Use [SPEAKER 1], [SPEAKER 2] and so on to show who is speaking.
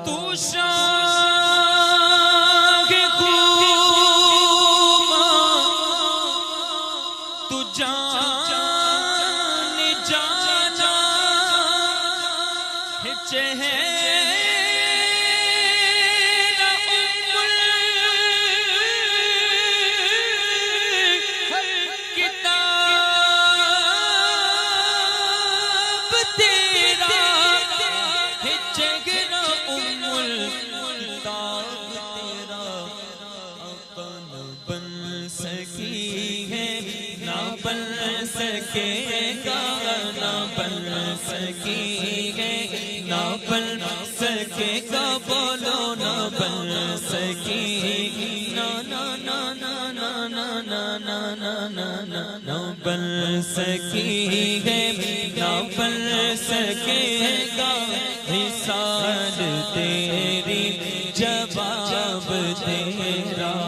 [SPEAKER 1] تو شاہ خوب تو جان جانا ہے چہرہ کتاب تیرا ہے چہرہ بن سکے گا نہ بن سکے نہ بن سکے گا بولو نہ بن سکے نہ نہ نہ نہ نہ نہ نہ نہ نہ بن سکے نہ بن سکے گا مثال تیری جواب تیرا